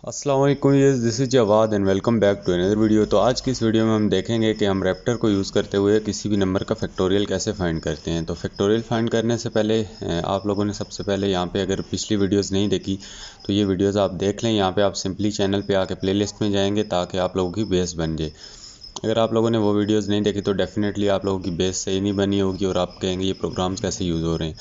अस्सलाम वालेकुम, this is Jawad and welcome back to another video. तो आज की इस वीडियो में हम देखेंगे कि हम रैप्टर को यूज़ करते हुए किसी भी नंबर का फैक्टोरियल कैसे फाइंड करते हैं। तो फैक्टोरियल फाइंड करने से पहले आप लोगों ने सबसे पहले यहाँ पे अगर पिछली वीडियोस नहीं देखी तो ये वीडियोस आप देख लें। यहाँ पे आप सिंपली चैनल पे आके प्लेलिस्ट में जाएंगे ताकि आप लोगों की बेस बन जाए। अगर आप लोगों ने वो वीडियोज़ नहीं देखी तो डेफिनेटली आप लोगों की बेस सही नहीं बनी होगी और आप कहेंगे ये प्रोग्राम्स कैसे यूज़ हो रहे हैं।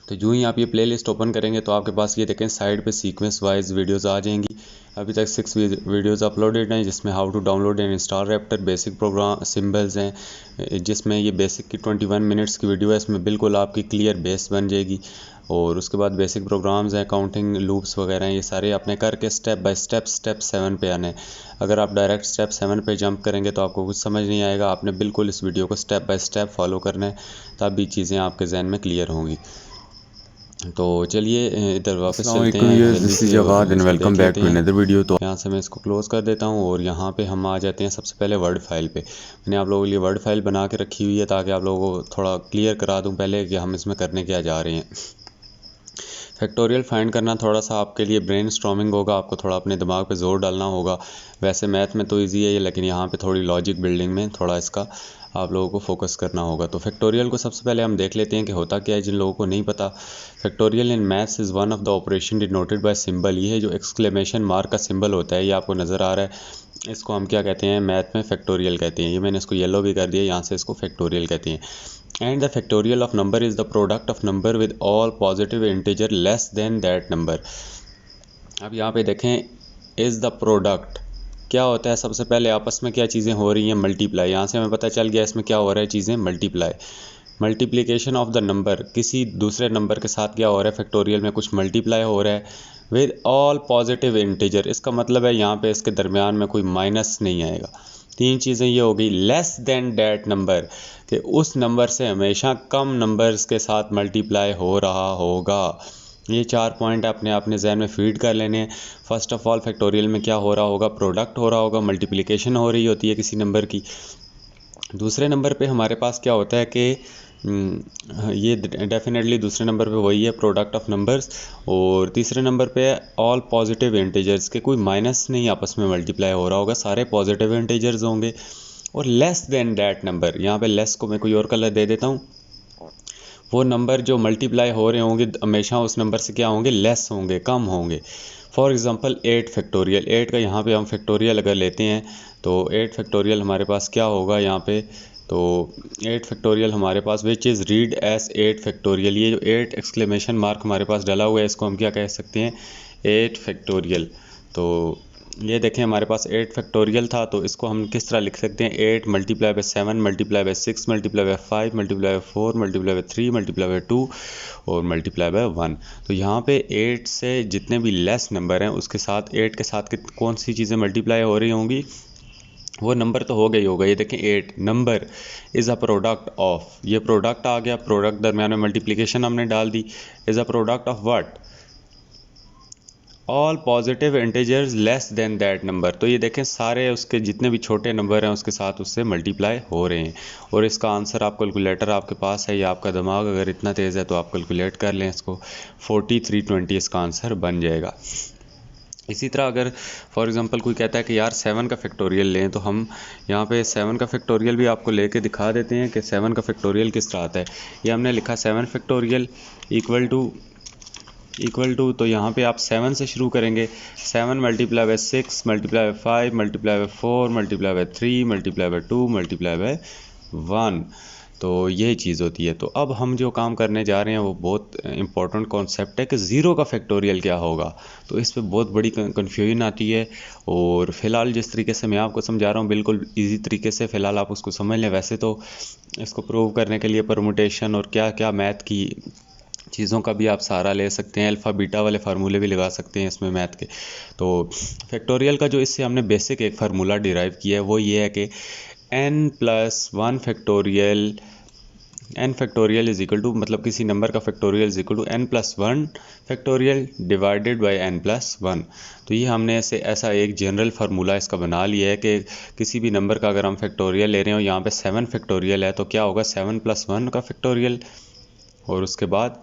तो जो ही आप ये प्लेलिस्ट ओपन करेंगे तो आपके पास ये देखें साइड पे सीक्वेंस वाइज वीडियोस आ जाएंगी। अभी तक 6 वीडियोस अपलोडेड हैं जिसमें how to download and install Raptor, basic program symbols हैं जिसमें ये बेसिक की 21 मिनट्स की वीडियो है। इसमें बिल्कुल आपकी क्लियर बेस बन जाएगी। और उसके बाद बेसिक प्रोग्राम्स हैं, काउंटिंग लूप्स वगैरह हैं, ये सारे आपने करके स्टेप बाय स्टेप 7 पे आने हैं। अगर आप डायरेक्ट स्टेप 7 पे जंप करेंगे तो आपको कुछ समझ नहीं आएगा। आपने बिल्कुल इस वीडियो को स्टेप बाय स्टेप फॉलो करना है, तभी चीज़ें आपके जहन में क्लियर होंगी। तो चलिए इधर वापस चलते हैं, जल्दी से और इसको देख लेते हैं। वीडियो तो यहाँ से मैं इसको क्लोज़ कर देता हूँ और यहाँ पे हम आ जाते हैं सबसे पहले वर्ड फाइल पे। मैंने आप लोगों के लिए वर्ड फाइल बना के रखी हुई है ताकि आप लोगों को थोड़ा क्लियर करा दूँ पहले कि हम इसमें करने क्या जा रहे हैं। फैक्टोरियल फाइंड करना थोड़ा सा आपके लिए ब्रेन स्टॉर्मिंग होगा, आपको थोड़ा अपने दिमाग पे जोर डालना होगा। वैसे मैथ में तो इजी है ये, लेकिन यहाँ पे थोड़ी लॉजिक बिल्डिंग में थोड़ा इसका आप लोगों को फोकस करना होगा। तो फैक्टोरियल को सबसे पहले हम देख लेते हैं कि होता क्या है जिन लोगों को नहीं पता। Factorial in maths is one of the operation denoted by symbol. ये जो एक्सक्लेमेशन मार्क का सिंबल होता है, ये आपको नज़र आ रहा है, इसको हम क्या कहते हैं, मैथ में फैक्टोरियल कहते हैं। ये मैंने इसको येलो भी कर दिया, यहाँ से इसको फैक्टोरियल कहते हैं। And the factorial of number is the product of number with all positive integer less than that number। अब यहाँ पे देखें, इज़ द प्रोडक्ट क्या होता है। सबसे पहले आपस में क्या चीज़ें हो रही हैं, मल्टीप्लाई। यहाँ से हमें पता चल गया इसमें क्या हो रहा है, चीज़ें multiply, multiplication of the number. किसी दूसरे नंबर के साथ क्या हो रहा है, फैक्टोरियल में कुछ मल्टीप्लाई हो रहा है विद ऑल पॉजिटिव इंटीजर। इसका मतलब है यहाँ पे इसके दरमियान में कोई माइनस नहीं आएगा। तीन चीज़ें ये हो गई। लेस देन डैट नंबर, कि उस नंबर से हमेशा कम नंबर्स के साथ मल्टीप्लाई हो रहा होगा। ये 4 पॉइंट अपने जहन में फीड कर लेने हैं। फर्स्ट ऑफ ऑल फैक्टोरियल में क्या हो रहा होगा, प्रोडक्ट हो रहा होगा, मल्टीप्लिकेशन हो रही होती है किसी नंबर की। दूसरे नंबर पे हमारे पास क्या होता है कि ये डेफिनेटली दूसरे नंबर पे वही है, प्रोडक्ट ऑफ नंबर्स। और तीसरे नंबर पे ऑल पॉजिटिव इंटीजर्स, के कोई माइनस नहीं आपस में मल्टीप्लाई हो रहा होगा, सारे पॉजिटिव इंटीजर्स होंगे। और लेस देन डैट नंबर, यहाँ पे लेस को मैं कोई और कलर दे देता हूँ। वो नंबर जो मल्टीप्लाई हो रहे होंगे हमेशा उस नंबर से क्या होंगे, लेस होंगे, कम होंगे। फॉर एग्ज़ाम्पल 8 फैक्टोरियल, 8 का यहाँ पे हम फैक्टोरियल अगर लेते हैं तो 8 फैक्टोरियल हमारे पास क्या होगा यहाँ पे, तो 8 फैक्टोरियल हमारे पास which is read as 8 factorial. ये जो 8 एक्सक्लेमेशन मार्क हमारे पास डला हुआ है, इसको हम क्या कह सकते हैं, 8 फैक्टोरियल। तो ये देखें हमारे पास 8 फैक्टोरियल था, तो इसको हम किस तरह लिख सकते हैं, 8 multiply by 7 multiply by 6 multiply by 5 multiply by 4 multiply by 3 multiply by 2 और मल्टीप्लाई बाय 1। तो यहाँ पे 8 से जितने भी लेस नंबर हैं उसके साथ 8 के साथ कौन सी चीज़ें मल्टीप्लाई हो रही होंगी, वो नंबर तो हो गई होगा। ये देखें 8 number is a product of, ये प्रोडक्ट आ गया, प्रोडक्ट दरम्यान में मल्टीप्लिकेशन हमने डाल दी, is a product of what, all positive integers less than that number. तो ये देखें सारे उसके जितने भी छोटे नंबर हैं उसके साथ उससे मल्टीप्लाई हो रहे हैं। और इसका आंसर आप कैलकुलेटर आपके पास है या आपका दिमाग अगर इतना तेज़ है तो आप कैलकुलेट कर लें इसको, 4320 इसका आंसर बन जाएगा। इसी तरह अगर फॉर एग्जांपल कोई कहता है कि यार 7 का फैक्टोरियल लें, तो हम यहाँ पे 7 का फैक्टोरियल भी आपको लेके दिखा देते हैं कि 7 का फैक्टोरियल किस तरह आता है। ये हमने लिखा 7 फैक्टोरियल इक्वल टू, तो यहाँ पे आप 7 से शुरू करेंगे। 7 multiply by 6 multiply by 5 multiply by 4 multiply by 3 multiply by 2 multiply by 1। तो यही चीज़ होती है। तो अब हम जो काम करने जा रहे हैं वो बहुत इंपॉर्टेंट कॉन्सेप्ट है कि ज़ीरो का फैक्टोरियल क्या होगा। तो इस पर बहुत बड़ी कन्फ्यूजन आती है। और फ़िलहाल जिस तरीके से मैं आपको समझा रहा हूँ बिल्कुल ईजी तरीके से फ़िलहाल आप उसको समझ लें। वैसे तो इसको प्रूव करने के लिए परमुटेशन और क्या क्या मैथ की चीज़ों का भी आप सहारा ले सकते हैं, अल्फ़ा बीटा वाले फार्मूले भी लगा सकते हैं इसमें मैथ के। तो फैक्टोरियल का जो इससे हमने बेसिक एक फार्मूला डिराइव किया है वो ये है कि n+1 factorial, n factorial is equal to, मतलब किसी नंबर का factorial is equal to n+1 factorial divided by n+1। तो ये हमने ऐसा एक जनरल फार्मूला इसका बना लिया है कि किसी भी नंबर का अगर हम फैक्टोरियल ले रहे हो, यहाँ पे 7 फैक्टोरियल है तो क्या होगा 7+1 का फैक्टोरियल और उसके बाद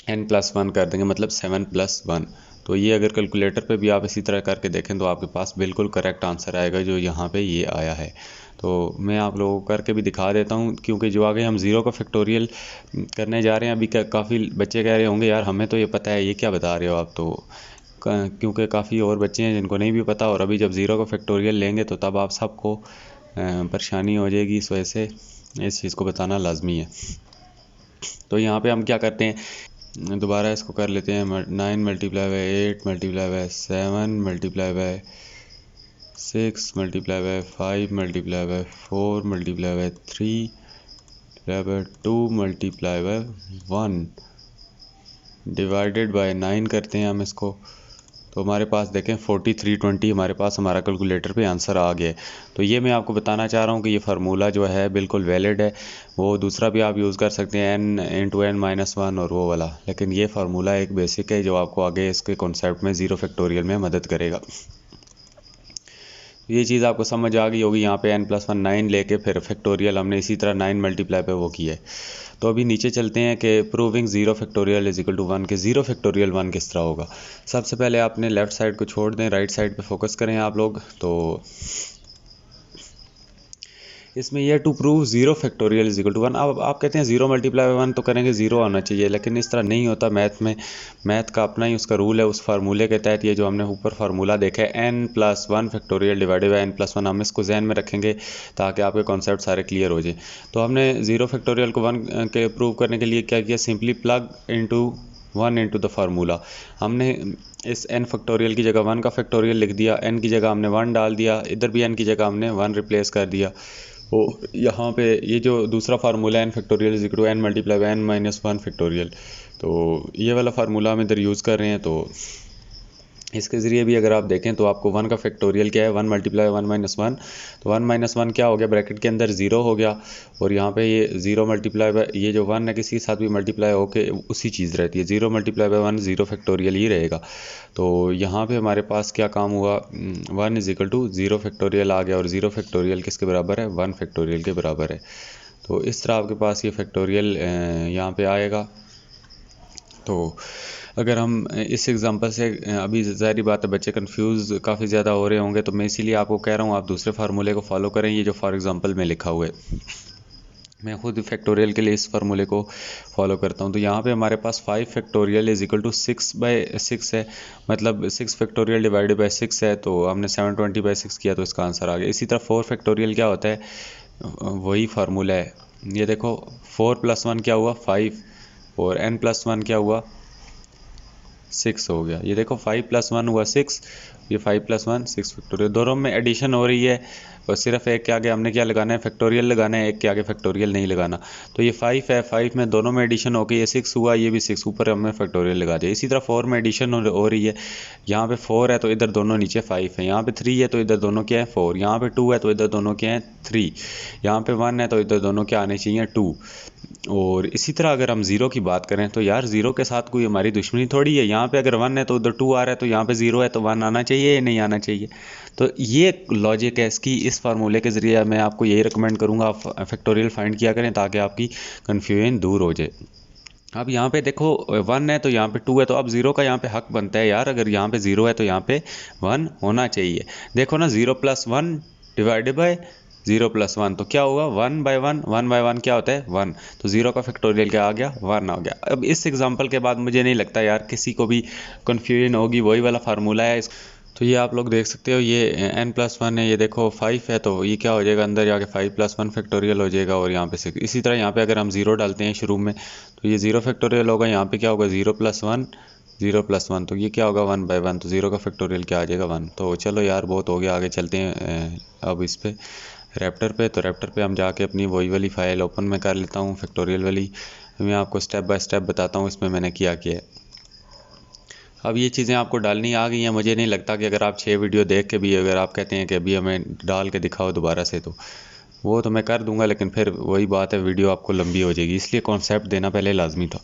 n+1 कर देंगे, मतलब 7+1। तो ये अगर कैलकुलेटर पे भी आप इसी तरह करके देखें तो आपके पास बिल्कुल करेक्ट आंसर आएगा जो यहाँ पे ये आया है। तो मैं आप लोगों को करके भी दिखा देता हूँ, क्योंकि जो आगे हम ज़ीरो का फैक्टोरियल करने जा रहे हैं, अभी काफ़ी बच्चे कह रहे होंगे यार हमें तो ये पता है, ये क्या बता रहे हो आप, तो क्योंकि काफ़ी और बच्चे हैं जिनको नहीं भी पता, और अभी जब ज़ीरो का फैक्टोरियल लेंगे तो तब आप सबको परेशानी हो जाएगी, इस वजह से इस चीज़ को बताना लाजमी है। तो यहाँ पे हम क्या करते हैं, दोबारा इसको कर लेते हैं। 9 multiply by 8 multiply by 7 multiply by 6 multiply by 5 multiply by 4 multiply by 3 multiply by 2 multiply by 1 divided by 9 करते हैं हम इसको। तो हमारे पास देखें 4320 हमारे पास हमारा कैलकुलेटर पे आंसर आ गया है। तो ये मैं आपको बताना चाह रहा हूँ कि ये फार्मूला जो है बिल्कुल वैलिड है। वो दूसरा भी आप यूज़ कर सकते हैं n/n-1 और वो वाला, लेकिन ये फार्मूला एक बेसिक है जो आपको आगे इसके कॉन्सेप्ट में ज़ीरो फैक्टोरियल में मदद करेगा। ये चीज़ आपको समझ आ गई होगी। यहाँ पे n+1 9 लेके फिर फैक्टोरियल हमने इसी तरह 9 मल्टीप्लाई पे वो किया है। तो अभी नीचे चलते हैं कि proving zero factorial is equal to 1 के ज़ीरो फैक्टोरियल 1 किस तरह होगा। सबसे पहले आपने लेफ़्ट साइड को छोड़ दें, राइट साइड पे फोकस करें आप लोग। तो इसमें यह to prove zero factorial is equal to 1। अब आप कहते हैं ज़ीरो मल्टीप्लाई बाई 1 तो करेंगे ज़ीरो आना चाहिए, लेकिन इस तरह नहीं होता मैथ में। मैथ का अपना ही उसका रूल है। उस फार्मूले के तहत ये जो हमने ऊपर फार्मूला देखा है n+1 factorial divided by n+1, हम इसको जहन में रखेंगे ताकि आपके कॉन्सेप्ट सारे क्लियर हो जाए। तो हमने ज़ीरो फैक्टोरियल को 1 के प्रूव करने के लिए क्या किया, simply plug into 1 into the formula. हमने इस n फैक्टोरियल की जगह 1 का फैक्टोरियल लिख दिया, n की जगह हमने 1 डाल दिया, इधर भी n की जगह हमने 1 रिप्लेस कर दिया। और यहाँ पे ये जो दूसरा फार्मूला है n factorial is equal to n multiply by n-1 factorial, तो ये वाला फार्मूला हम इधर यूज़ कर रहे हैं। तो इसके ज़रिए भी अगर आप देखें तो आपको 1 का फैक्टोरियल क्या है, 1 मल्टीप्लाई 1-1, तो 1-1 क्या हो गया, ब्रैकेट के अंदर 0 हो गया, और यहाँ पे ये 0 मल्टीप्लाई बाई ये जो 1 है किसी के साथ भी मल्टीप्लाई होके उसी चीज़ रहती है, 0 मल्टीप्लाई बाई 1 ज़ीरो फैक्टोरियल ही रहेगा। तो यहाँ पे हमारे पास क्या काम हुआ, 1 इज इक्वल टू 0 फैक्टोरियल आ गया, और 0 फैक्टोरियल किसके बराबर है, 1 फैक्टोरियल के बराबर है। तो इस तरह आपके पास ये फैक्टोरियल यहाँ पे आएगा। तो अगर हम इस एग्ज़ाम्पल से अभी ज़ाहिर बात है बच्चे कंफ्यूज काफ़ी ज़्यादा हो रहे होंगे, तो मैं इसीलिए आपको कह रहा हूँ आप दूसरे फार्मूले को फॉलो करें। ये जो फॉर एग्ज़ाम्पल में लिखा हुआ है, मैं खुद फैक्टोरियल के लिए इस फार्मूले को फॉलो करता हूँ। तो यहाँ पे हमारे पास 5 फैक्टोरियल इज इक्वल टू 6/6 है, मतलब 6 फैक्टोरियल डिवाइडेड बाई 6 है। तो हमने 720/6 किया तो इसका आंसर आ गया। इसी तरह 4 फैक्टोरियल क्या होता है, वही फार्मूला है। ये देखो 4+1 क्या हुआ 5, और n+1 क्या हुआ 6 हो गया। ये देखो 5+1 हुआ 6, ये 5+1 6 फैक्टोरियल, दोनों में एडिशन हो रही है, और सिर्फ एक के आगे हमने क्या लगाना है, फैक्टोरियल लगाना है, एक के आगे फैक्टोरियल नहीं लगाना। तो ये 5 है, 5 में दोनों में एडिशन होकर ये 6 हुआ, ये भी 6, ऊपर हमने फैक्टोरियल लगा दिया। इसी तरह 4 में एडिशन हो रही है, यहाँ पे 4 है तो इधर दोनों नीचे 5 है, यहाँ पे 3 है तो इधर दोनों क्या है 4, यहाँ पे 2 है तो इधर दोनों क्या है 3, यहाँ पे 1 है तो इधर दोनों क्या आने चाहिए 2। और इसी तरह अगर हम ज़ीरो की बात करें तो यार ज़ीरो के साथ कोई हमारी दुश्मनी थोड़ी है। यहाँ पे अगर 1 है तो उधर 2 आ रहा है, तो यहाँ पे 0 है तो 1 आना चाहिए या नहीं आना चाहिए। तो ये लॉजिक है इसकी। इस फार्मूले के ज़रिए मैं आपको यही रिकमेंड करूँगा आप फैक्टोरियल फाइंड किया करें ताकि आपकी कन्फ्यूजन दूर हो जाए। अब यहाँ पे देखो 1 है तो यहाँ पे 2 है, तो अब 0 का यहाँ पे हक बनता है यार, अगर यहाँ पे 0 है तो यहाँ पे 1 होना चाहिए। देखो ना 0+1 डिवाइडेड बाय 0+1 तो क्या होगा 1/1, 1/1 क्या होता है 1, तो 0 का फैक्टोरियल क्या आ गया 1 आ गया। अब इस एग्जांपल के बाद मुझे नहीं लगता यार किसी को भी कन्फ्यूजन होगी, वही वाला फार्मूला है। तो ये आप लोग देख सकते हो, ये n+1 है, ये देखो 5 है, तो ये क्या हो जाएगा अंदर जाके 5+1 फैक्टोरियल हो जाएगा, और यहाँ पे 6। इसी तरह यहाँ पे अगर हम 0 डालते हैं शुरू में तो ये 0 फैक्टोरियल होगा, यहाँ पे क्या होगा 0+1 0+1, तो ये क्या होगा 1/1, तो 0 का फैक्टोरियल क्या आ जाएगा 1। तो चलो यार बहुत हो गया, आगे चलते हैं अब इस पे रैप्टर पे। तो रैप्टर पे हम जाके अपनी वही वाली फ़ाइल ओपन में कर लेता हूँ फैक्टोरियल वाली। मैं आपको स्टेप बाय स्टेप बताता हूँ इसमें मैंने किया है। अब ये चीज़ें आपको डालनी आ गई हैं। मुझे नहीं लगता कि अगर आप 6 वीडियो देख के भी अगर आप कहते हैं कि अभी हमें डाल के दिखाओ दोबारा से, तो वो तो मैं कर दूंगा, लेकिन फिर वही बात है वीडियो आपको लंबी हो जाएगी, इसलिए कॉन्सेप्ट देना पहले लाजमी था।